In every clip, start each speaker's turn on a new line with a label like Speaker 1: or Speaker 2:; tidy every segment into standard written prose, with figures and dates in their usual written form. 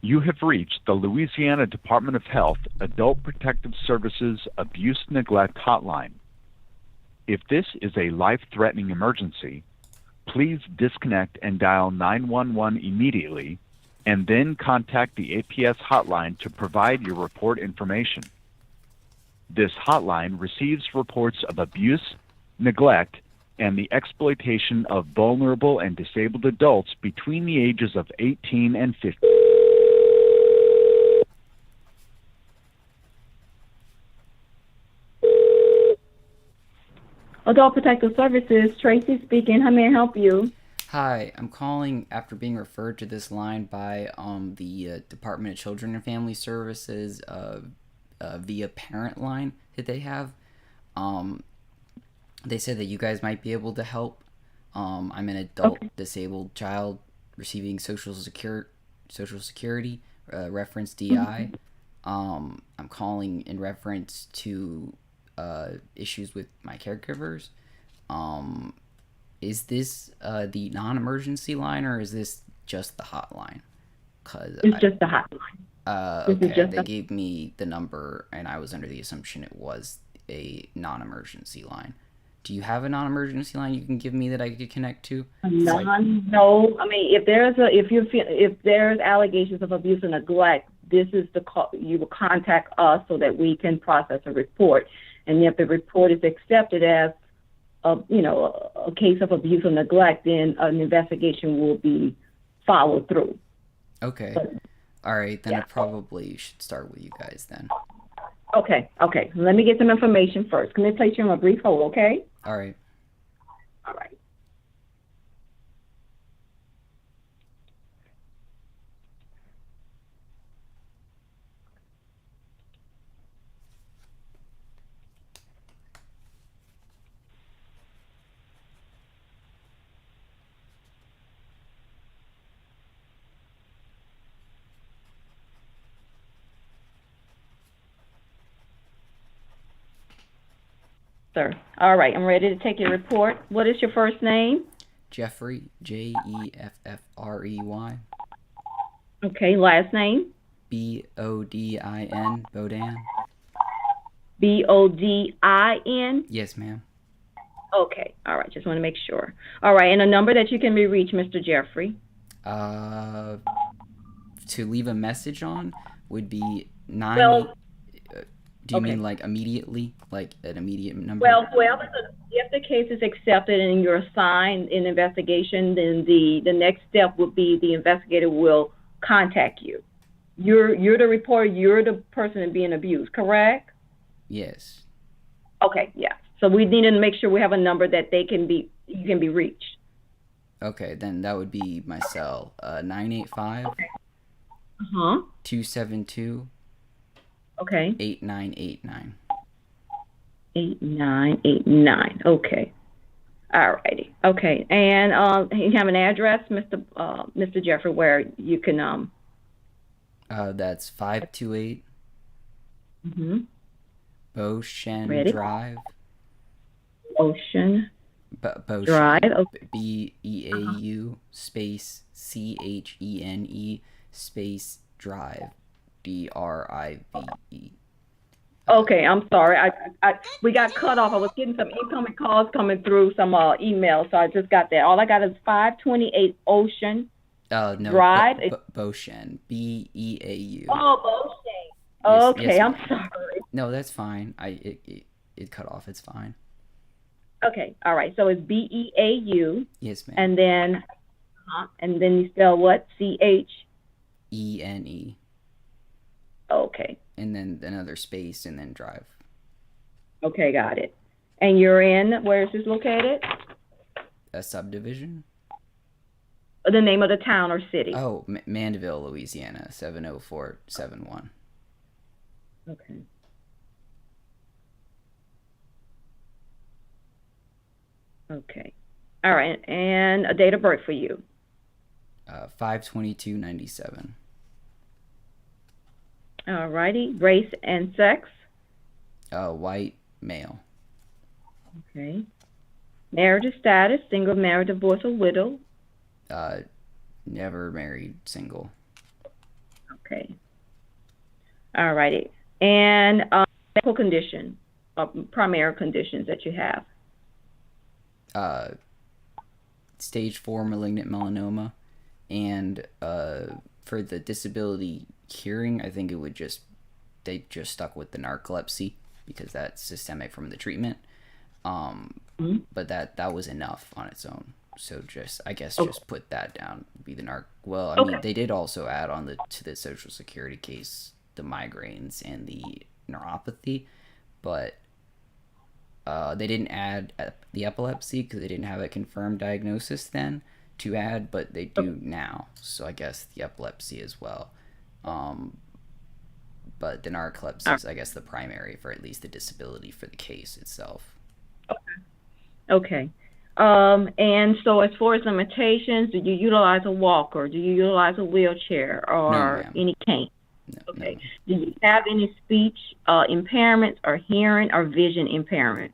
Speaker 1: You have reached the Louisiana Department of Health Adult Protective Services Abuse Neglect Hotline. If this is a life-threatening emergency, please disconnect and dial 911 immediately, and then contact the APS hotline to provide your report information. This hotline receives reports of abuse, neglect, and the exploitation of vulnerable and disabled adults between the ages of 18 and 50.
Speaker 2: Adult Protective Services, Tracy speaking. How may I help you?
Speaker 3: Hi, I'm calling after being referred to this line by the Department of Children and Family Services via parent line that they have. They said that you guys might be able to help. I'm an adult disabled child receiving Social Security reference DI. I'm calling in reference to issues with my caregivers. Is this the non-emergency line, or is this just the hotline?
Speaker 2: It's just the hotline.
Speaker 3: Okay, they gave me the number, and I was under the assumption it was a non-emergency line. Do you have a non-emergency line you can give me that I could connect to?
Speaker 2: No. I mean, if there's allegations of abuse and neglect, this is the call. You will contact us so that we can process a report. And if the report is accepted as a case of abuse or neglect, then an investigation will be followed through.
Speaker 3: Okay. All right, then I probably should start with you guys then.
Speaker 2: Okay. Let me get some information first. Can I place you on a brief hold, okay?
Speaker 3: All right.
Speaker 2: All right. Sir. All right, I'm ready to take your report. What is your first name?
Speaker 3: Jeffrey, Jeffrey.
Speaker 2: Okay, last name?
Speaker 3: Bodin, Bodin.
Speaker 2: Bodin?
Speaker 3: Yes, ma'am.
Speaker 2: Okay, all right, just want to make sure. All right, and a number that you can be reached, Mr. Jeffrey?
Speaker 3: To leave a message on would be 9.
Speaker 2: Well,
Speaker 3: do you mean like immediately, like an immediate number?
Speaker 2: Well, if the case is accepted and you're assigned an investigation, then the next step would be the investigator will contact you. You're the reporter. You're the person being abused, correct?
Speaker 3: Yes.
Speaker 2: Okay, yeah. So we need to make sure we have a number that you can be reached.
Speaker 3: Okay, then that would be my cell, 985 272
Speaker 2: Okay.
Speaker 3: 8989.
Speaker 2: 8989. Okay. All righty. Okay. And you have an address, Mr. Jeffrey, where you can
Speaker 3: That's 528 Bodin Drive.
Speaker 2: Ocean
Speaker 3: Bodin
Speaker 2: Drive. Okay.
Speaker 3: BEAU space CHENE space Drive DRIVE.
Speaker 2: Okay, I'm sorry. We got cut off. I was getting some incoming calls coming through, some emails, so I just got that. All I got is 528 Ocean Drive.
Speaker 3: Bodin, BEAU.
Speaker 2: Oh, Bodin. Okay, yes, I'm sorry.
Speaker 3: No, that's fine. It cut off. It's fine.
Speaker 2: Okay, all right. So it's BEAU.
Speaker 3: Yes, ma'am.
Speaker 2: And then you spell what?
Speaker 3: CHENE.
Speaker 2: Okay.
Speaker 3: And then another space and then Drive.
Speaker 2: Okay, got it. And you're in, where is this located?
Speaker 3: A subdivision?
Speaker 2: The name of the town or city?
Speaker 3: Oh, Mandeville, Louisiana, 70471.
Speaker 2: Okay. Okay. All right. And a date of birth for you?
Speaker 3: 5/22/97.
Speaker 2: All righty. Race and sex?
Speaker 3: White, male.
Speaker 2: Okay. Marriage status, single, married, divorced, or widow?
Speaker 3: Never married, single.
Speaker 2: Okay. All righty. And medical condition, primary conditions that you have.
Speaker 3: Stage 4 malignant melanoma, and for the disability hearing, I think they just stuck with the narcolepsy because that's systemic from the treatment. But that was enough on its own. So I guess just put that down. Be the Well, I mean, they did also add on to the Social Security case the migraines and the neuropathy, but they didn't add the epilepsy because they didn't have a confirmed diagnosis then to add, but they do now. So I guess the epilepsy as well. But the narcolepsy is, I guess, the primary for at least the disability for the case itself.
Speaker 2: Okay. And so as far as limitations, do you utilize a walker? Do you utilize a wheelchair or any cane?
Speaker 3: No,
Speaker 2: okay.
Speaker 3: No.
Speaker 2: Do you have any speech impairments or hearing or vision impairments?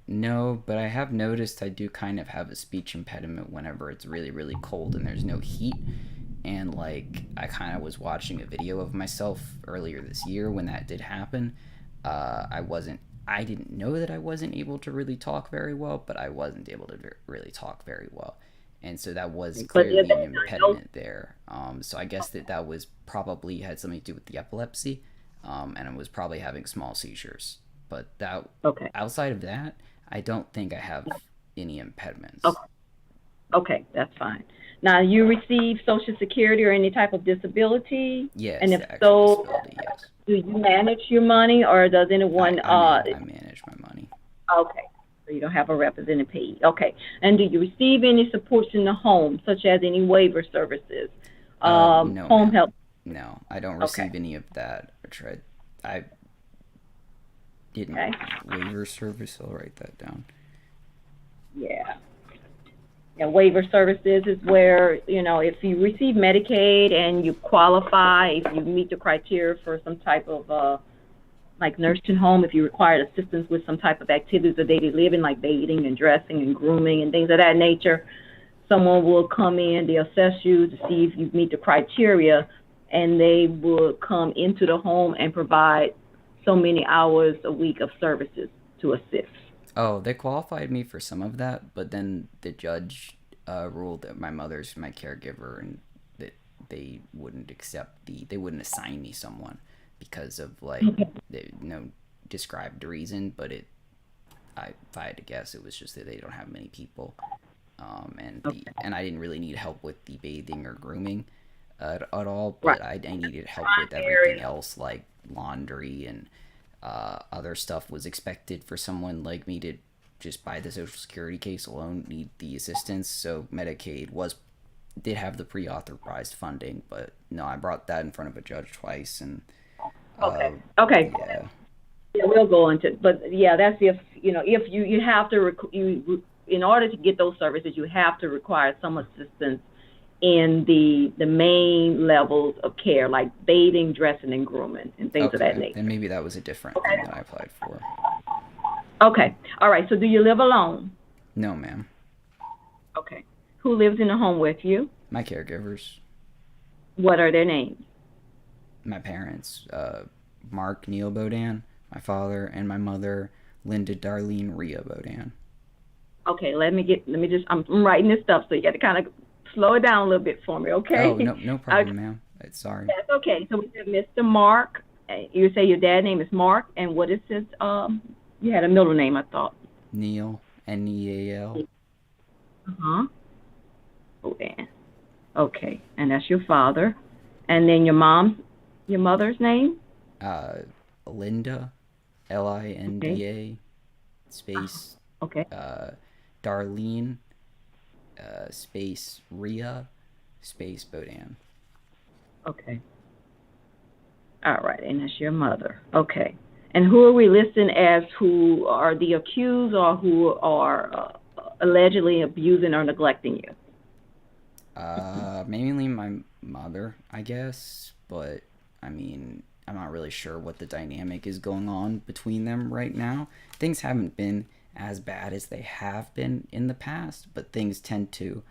Speaker 3: No, but I have noticed I do kind of have a speech impediment whenever it's really, really cold and there's no heat. And like, I kind of was watching a video of myself earlier this year when that did happen. I didn't know that I wasn't able to really talk very well, but I wasn't able to really talk very well. And so that was clearly an impediment there. So I guess that was probably had something to do with the epilepsy, and I was probably having small seizures. But outside of that, I don't think I have any impediments.
Speaker 2: Okay, that's fine. Now, you receive Social Security or any type of disability?
Speaker 3: Yes,
Speaker 2: and if so,
Speaker 3: disability, yes.
Speaker 2: Do you manage your money, or does anyone?
Speaker 3: I manage my money.
Speaker 2: Okay, so you don't have a representative paid. Okay, and do you receive any supports in the home, such as any waiver services,
Speaker 3: no,
Speaker 2: home help?
Speaker 3: No, I don't receive any of that. I didn't waiver service. I'll write that down.
Speaker 2: Yeah. Yeah, waiver services is where, if you receive Medicaid and you qualify, if you meet the criteria for some type of, like nursing home, if you require assistance with some type of activities of daily living, like bathing and dressing and grooming and things of that nature, someone will come in, they assess you to see if you meet the criteria, and they will come into the home and provide so many hours a week of services to assist.
Speaker 3: Oh, they qualified me for some of that, but then the judge ruled that my mother's my caregiver and that they wouldn't they wouldn't assign me someone because of no described reason. But if I had to guess, it was just that they don't have many people, and I didn't really need help with the bathing or grooming at all, but I needed help with everything else like laundry and. Other stuff was expected for someone like me to just by the Social Security case alone need the assistance. So Medicaid did have the pre-authorized funding, but no, I brought that in front of a judge twice. And
Speaker 2: okay. Yeah, we'll go into, but yeah, that's if you have to in order to get those services, you have to require some assistance in the main levels of care, like bathing, dressing, and grooming, and things of that nature.
Speaker 3: And maybe that was a different thing that I applied for.
Speaker 2: Okay. All right. So do you live alone?
Speaker 3: No, ma'am.
Speaker 2: Okay. Who lives in the home with you?
Speaker 3: My caregivers.
Speaker 2: What are their names? My
Speaker 3: parents, Mark Neil Bodin, my father, and my mother, Linda Darlene Rhea Bodin.
Speaker 2: Okay. I'm writing this stuff, so you got to kind of slow it down a little bit for me, okay?
Speaker 3: Oh, no problem, ma'am. Sorry.
Speaker 2: That's okay. So we have Mr. Mark. You say your dad's name is Mark, and what is his, you had a middle name, I thought.
Speaker 3: Neil, Neal.
Speaker 2: Uh-huh. Okay, and that's your father. And then your mother's name?
Speaker 3: Linda, Linda, space, Darlene, space Rhea, space Bodin.
Speaker 2: Okay. All right, and that's your mother. Okay. And who are we listing as who are the accused or who are allegedly abusing or neglecting you?
Speaker 3: Mainly my mother, I guess, but I mean, I'm not really sure what the dynamic is going on between them right now. Things haven't been as bad as they have been in the past, but things tend to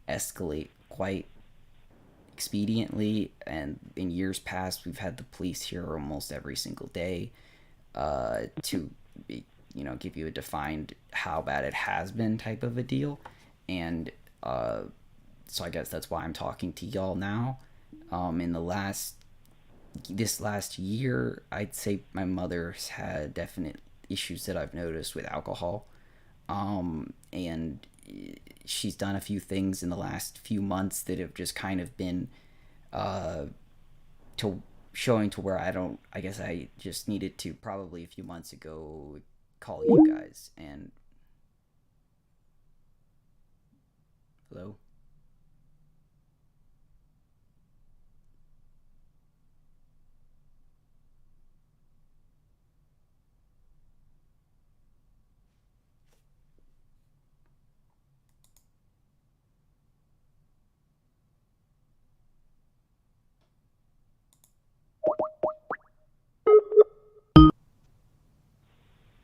Speaker 3: escalate quite expediently, and in years past we've had the police here almost every single day to give you a defined how bad it has been type of a deal. And so I guess that's why I'm talking to y'all now. In this last year, I'd say my mother's had definite issues that I've noticed with alcohol. And she's done a few things in the last few months that have just kind of been to showing to where I guess I just needed to probably a few months ago call you guys. And hello.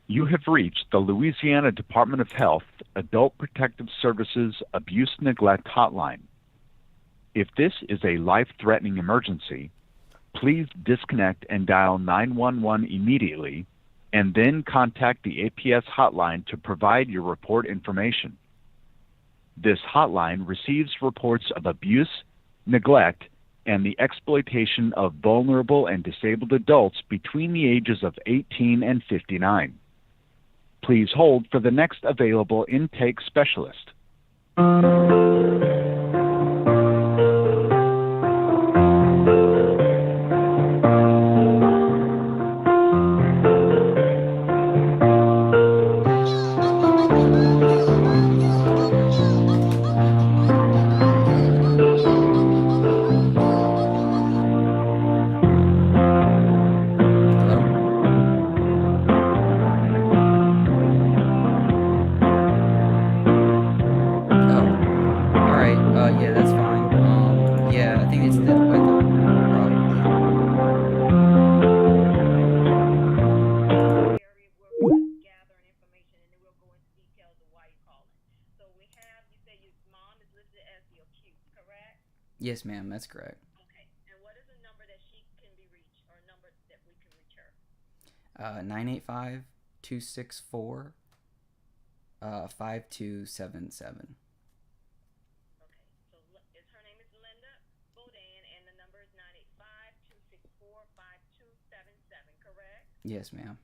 Speaker 1: You have reached the Louisiana Department of Health Adult Protective Services Abuse Neglect Hotline. If this is a life-threatening emergency, please disconnect and dial 911 immediately, and then contact the APS hotline to provide your report information. This hotline receives reports of abuse, neglect, and the exploitation of vulnerable and disabled adults between the ages of 18 and 59. Please hold for the next available intake specialist.
Speaker 3: Yes, ma'am, that's correct.
Speaker 2: Okay. And what is the number that she can be reached, or a number that we can reach her?
Speaker 3: 985-264 5277.
Speaker 2: Okay. So her name is Linda Bodin, and the number is 985-264-5277, correct?
Speaker 3: Yes, ma'am.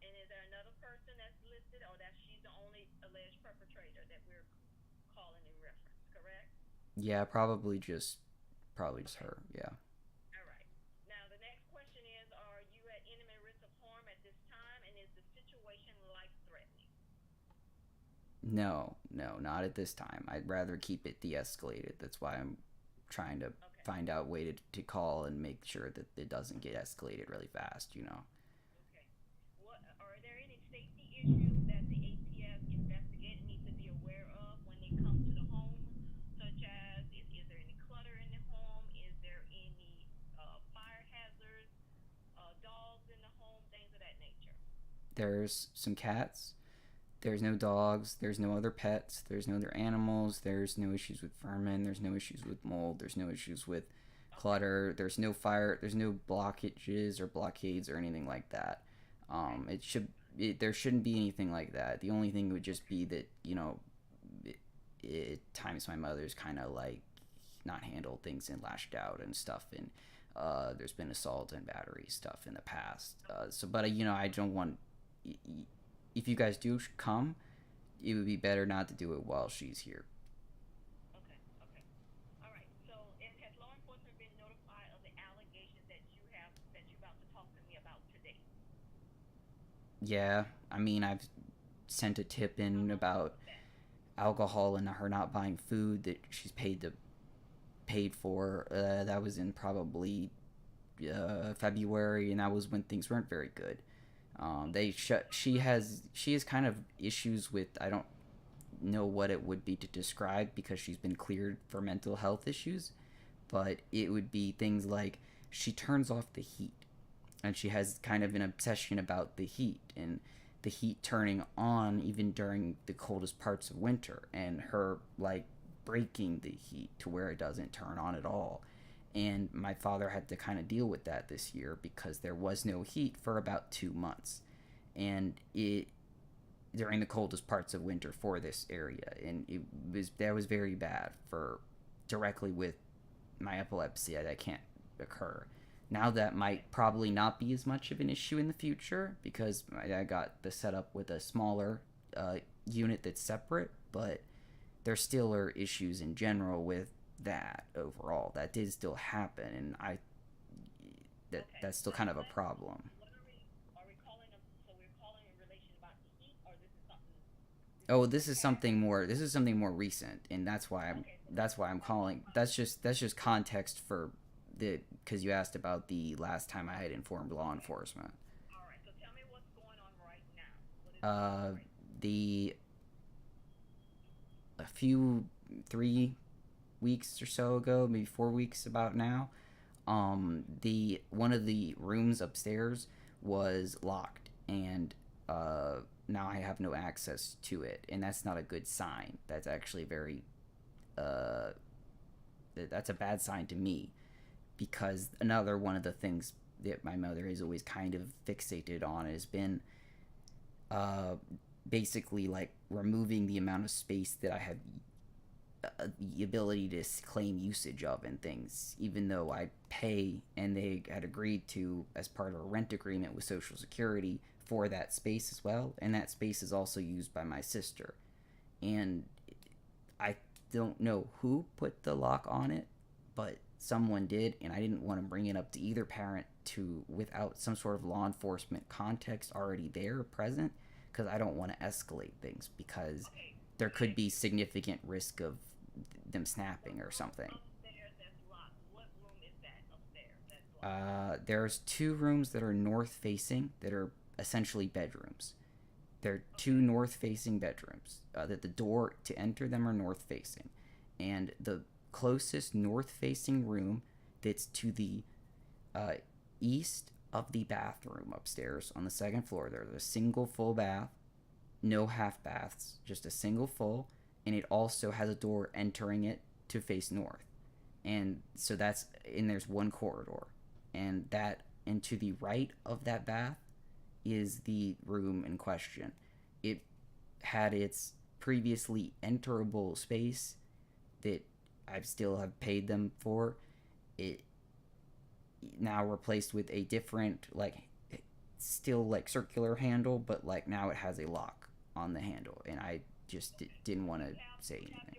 Speaker 2: And is there another person that's listed, or that she's the only alleged perpetrator that we're calling in reference, correct?
Speaker 3: Yeah, probably just her. Yeah.
Speaker 2: All right. Now the next question is: are you at imminent risk of harm at this time, and is the situation life-threatening?
Speaker 3: No, not at this time. I'd rather keep it de-escalated. That's why I'm trying to find out a way to call and make sure that it doesn't get escalated really fast.
Speaker 2: Okay. What are there any safety issues that the APS investigator needs to be aware of when they come to the home, such as is there any clutter in the home? Is there any fire hazards, dogs in the home, things of that nature?
Speaker 3: There's some cats. There's no dogs. There's no other pets. There's no other animals. There's no issues with vermin. There's no issues with mold. There's no issues with clutter. There's no fire. There's no blockages or blockades or anything like that. There shouldn't be anything like that. The only thing would just be that times my mother's kind of like not handled things and lashed out and stuff, and there's been assault and battery stuff in the past. But I don't want. If you guys do come, it would be better not to do it while she's here.
Speaker 2: Okay. All right. So, has law enforcement been notified of the allegations that you're about to talk to me about today?
Speaker 3: Yeah, I mean, I've sent a tip in about alcohol and her not buying food that she's paid for. That was in probably February, and that was when things weren't very good. She has kind of issues with, I don't know what it would be to describe because she's been cleared for mental health issues, but it would be things like she turns off the heat, and she has kind of an obsession about the heat and the heat turning on even during the coldest parts of winter, and her like breaking the heat to where it doesn't turn on at all. And my father had to kind of deal with that this year because there was no heat for about 2 months. And it during the coldest parts of winter for this area, and that was very bad for directly with my epilepsy. That can't occur. Now that might probably not be as much of an issue in the future because I got the setup with a smaller unit that's separate, but there still are issues in general with that overall. That did still happen, and that's still kind of a problem. Oh, this is something more. This is something more recent, and that's why I'm calling. That's just context for the because you asked about the last time I had informed law enforcement. Uh, the a few 3 weeks or so ago, maybe 4 weeks about now, the one of the rooms upstairs was locked, and now I have no access to it, and that's not a good sign. That's actually very uh, that's a bad sign to me because another one of the things that my mother has always kind of fixated on has been uh, basically like removing the amount of space that I have the ability to claim usage of and things, even though I pay and they had agreed to as part of a rent agreement with Social Security for that space as well, and that space is also used by my sister. And I don't know who put the lock on it, but someone did, and I didn't want to bring it up to either parent to without some sort of law enforcement context already there present because I don't want to escalate things because there could be significant risk of them snapping or something. There's two rooms that are north facing that are essentially bedrooms. They're two north facing bedrooms. That the door to enter them are north facing, and the closest north facing room that's to the uh, east of the bathroom upstairs on the second floor. There's a single full bath, no half baths, just a single full, and it also has a door entering it to face north. And so there's one corridor, and to the right of that bath is the room in question. It had its previously enterable space that I still have paid them for. It now replaced with a different, like, still like circular handle, but like now it has a lock on the handle, and I just didn't want to say anything.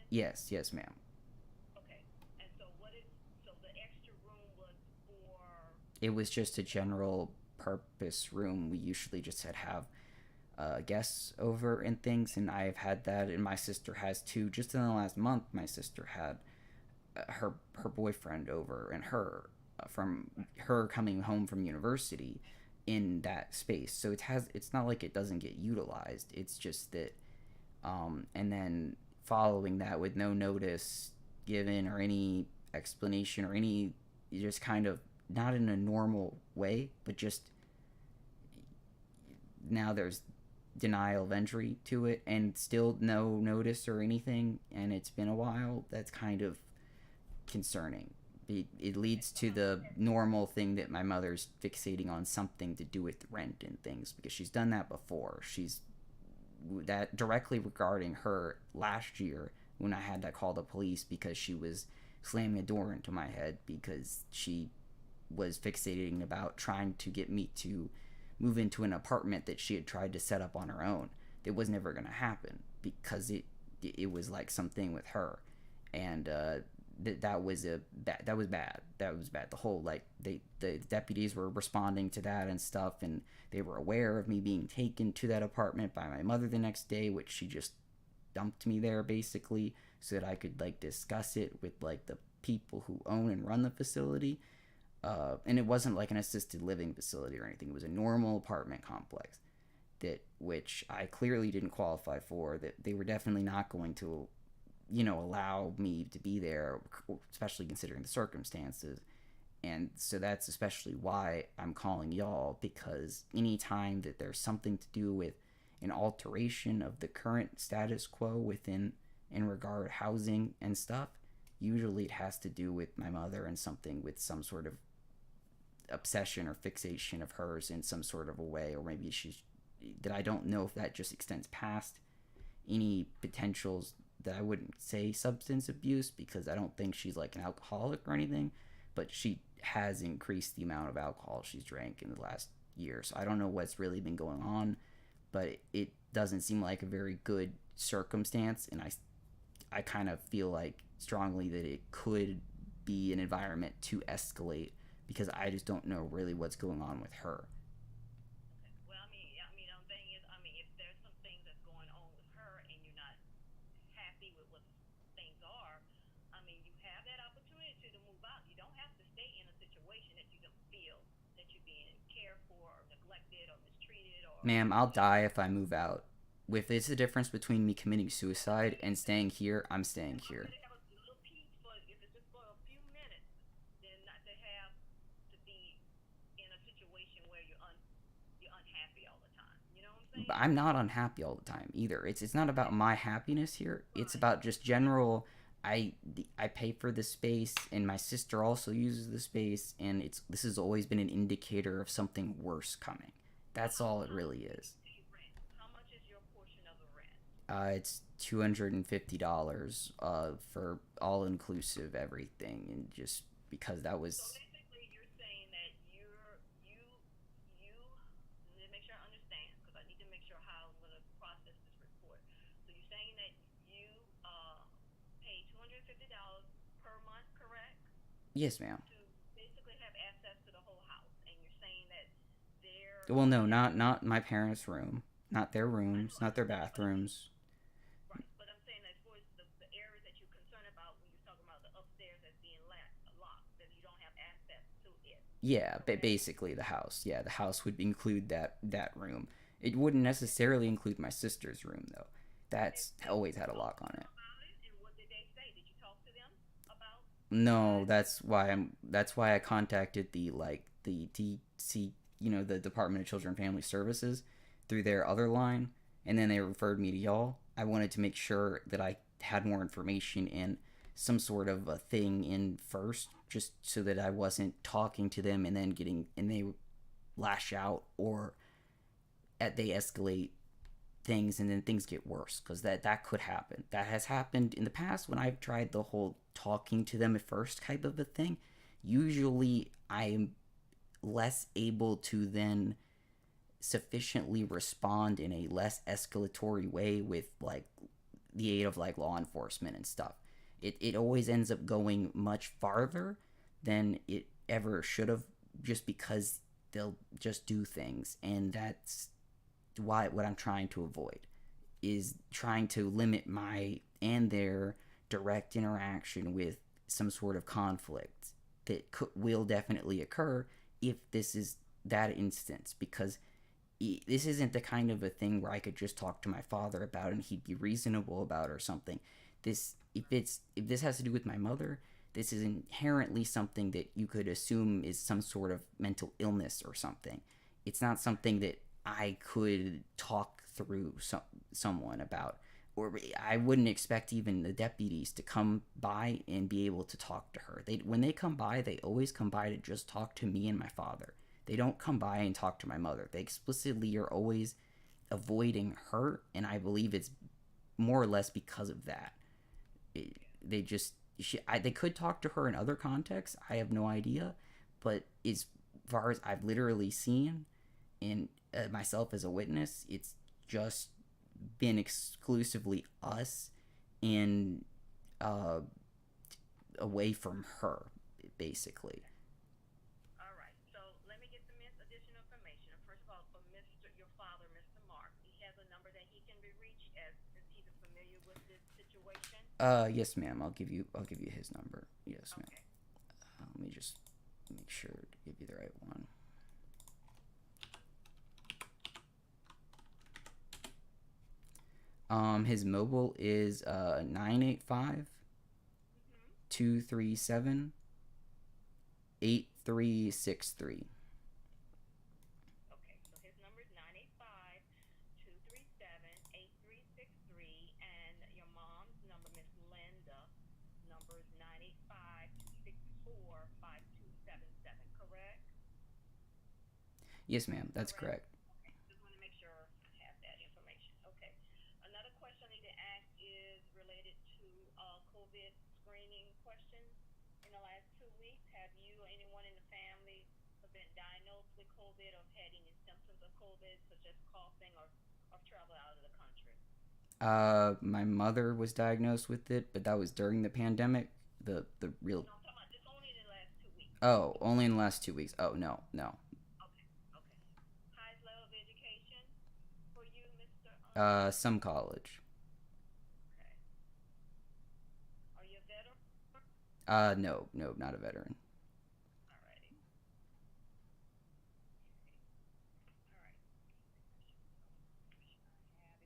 Speaker 3: Yes, yes, ma'am. It was just a general purpose room. We usually just have guests over and things, and I have had that, and my sister has too. Just in the last month, my sister had her boyfriend over, and from her coming home from university in that space. So it's not like it doesn't get utilized. It's just that and then following that with no notice given or any explanation or any just kind of not in a normal way, but just now there's denial of entry to it and still no notice or anything, and it's been a while. That's kind of concerning. It leads to the normal thing that my mother's fixating on something to do with rent and things because she's done that before. She's that directly regarding her last year when I had to call the police because she was slamming a door into my head because she was fixating about trying to get me to move into an apartment that she had tried to set up on her own. It was never going to happen because it was like something with her, and that was bad. That was bad. That was bad. The whole the deputies were responding to that and stuff, and they were aware of me being taken to that apartment by my mother the next day, which she just dumped me there basically so that I could like discuss it with like the people who own and run the facility. And it wasn't like an assisted living facility or anything. It was a normal apartment complex which I clearly didn't qualify for. That they were definitely not going to, allow me to be there, especially considering the circumstances. And so that's especially why I'm calling y'all, because anytime that there's something to do with an alteration of the current status quo in regard housing and stuff, Usually it has to do with my mother and something with some sort of obsession or fixation of hers in some sort of a way, or maybe she's that I don't know if that just extends past any potentials that I wouldn't say substance abuse, because I don't think she's like an alcoholic or anything, but she has increased the amount of alcohol she's drank in the last year. So I don't know what's really been going on, but it doesn't seem like a very good circumstance, and I kind of feel like strongly that it could be an environment to escalate, because I just don't know really what's going on with her.
Speaker 4: Okay. Well, the thing is, if there's some things that's going on with her and you're not happy with what things are, you have that opportunity to move out. You don't have to stay in a situation that you don't feel that you're being cared for or neglected or mistreated or.
Speaker 3: Ma'am, I'll die if I move out. If it's the difference between me committing suicide and staying here, I'm staying here.
Speaker 4: Have a little peace for if it's just for a few minutes, then not to have to be in a situation where you're unhappy all the time. You know what I'm saying?
Speaker 3: But I'm not unhappy all the time either. It's not about my happiness here. It's about just general. I pay for the space, and my sister also uses the space, and this has always been an indicator of something worse coming. That's all it really is.
Speaker 4: How much is your portion of the rent?
Speaker 3: It's $250 for all inclusive everything, and just because that was.
Speaker 4: So basically, you're saying that you. Let me make sure I understand, because I need to make sure how I'm going to process this report. So you're saying that you pay $250 per month, correct?
Speaker 3: Yes, ma'am.
Speaker 4: To basically have access to the whole house, and you're saying that they're.
Speaker 3: Well, no, not my parents' room, not their rooms, not their bathrooms.
Speaker 4: Right, but I'm saying that as far as the areas that you're concerned about when you're talking about the upstairs that's being locked, that you don't have access to it.
Speaker 3: Yeah, basically the house. Yeah, the house would include that room. It wouldn't necessarily include my sister's room though. That's always had a lock on it.
Speaker 4: And what did they say? Did you talk to them about?
Speaker 3: No, that's why I contacted the DC, the Department of Children and Family Services through their other line, and then they referred me to y'all. I wanted to make sure that I had more information and some sort of a thing in first, just so that I wasn't talking to them and then they lash out, or they escalate things and then things get worse, because that could happen. That has happened in the past when I've tried the whole talking to them at first type of a thing. Usually I am less able to then sufficiently respond in a less escalatory way with like the aid of like law enforcement and stuff. It always ends up going much farther than it ever should have, just because they'll just do things, and that's what I'm trying to avoid, is trying to limit my and their direct interaction with some sort of conflict that will definitely occur if this is that instance, because this isn't the kind of a thing where I could just talk to my father about and he'd be reasonable about or something. If this has to do with my mother, this is inherently something that you could assume is some sort of mental illness or something. It's not something that I could talk through someone about, or I wouldn't expect even the deputies to come by and be able to talk to her. When they come by, they always come by to just talk to me and my father. They don't come by and talk to my mother. They explicitly are always avoiding her, and I believe it's more or less because of that. They could talk to her in other contexts. I have no idea, but as far as I've literally seen, and myself as a witness, it's just been exclusively us and away from her, basically.
Speaker 4: All right. So let me get some additional information. First of all, for your father, Mr. Mark, he has a number that he can be reached as he's familiar with this situation.
Speaker 3: Yes, ma'am. I'll give you his number. Yes, ma'am.
Speaker 4: Okay.
Speaker 3: Let me just make sure to give you the right one. His mobile is 985 237 8363.
Speaker 4: Okay, so his number is 985-237-8363, and your mom's number, Miss Linda, number is correct?
Speaker 3: Yes, ma'am. That's correct.
Speaker 4: Okay, just want to make sure I have that information. Okay. Another question I need to ask is related to COVID screening questions. In the last 2 weeks, have you or anyone in the family have been diagnosed with COVID or had any symptoms of COVID, such as coughing or travel out of the country?
Speaker 3: My mother was diagnosed with it, but that was during the pandemic. The real.
Speaker 4: No, I'm talking about just only in the last 2 weeks.
Speaker 3: Oh, only in the last 2 weeks. Oh, no.
Speaker 4: Okay, okay. Highest level of education for you, Mr.
Speaker 3: Some college.
Speaker 4: Okay. Are you a veteran?
Speaker 3: No, not a veteran.
Speaker 4: Alrighty. All right.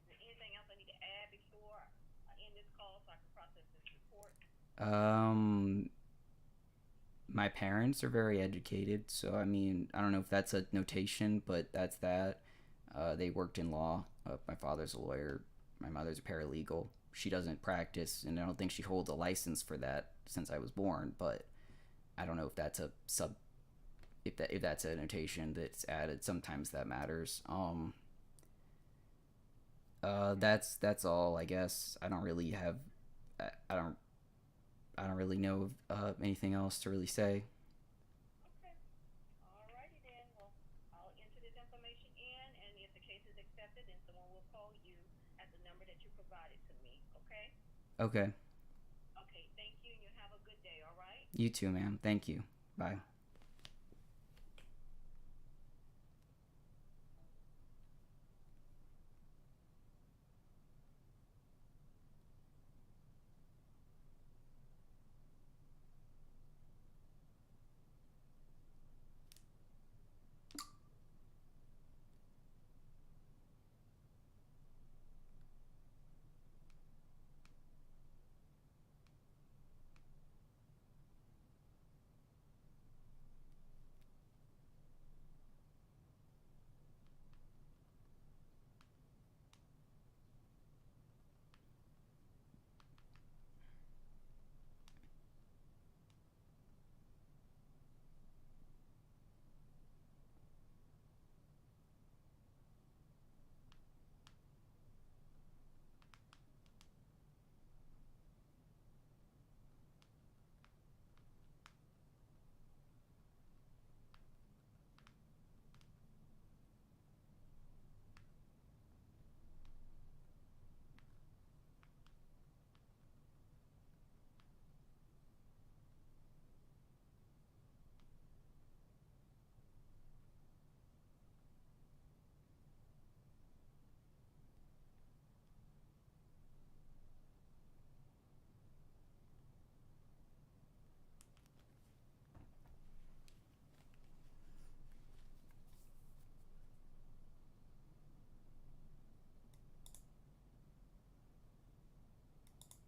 Speaker 4: Is there anything else I need to add before I end this call so I can process this report?
Speaker 3: My parents are very educated, so I mean, I don't know if that's a notation, but that's that. They worked in law. My father's a lawyer. My mother's a paralegal. She doesn't practice, and I don't think she holds a license for that since I was born. But I don't know if that's a sub, if that's a notation that's added. Sometimes that matters. That's all, I guess. I don't really have. I don't really know anything else to really say.
Speaker 4: Okay. Alrighty then. Well, I'll enter this information in, and if the case is accepted, then someone will call you at the number that you provided to me. Okay?
Speaker 3: Okay.
Speaker 4: Okay. Thank you, and you have a good day. All right?
Speaker 3: You too, ma'am. Thank you. Bye.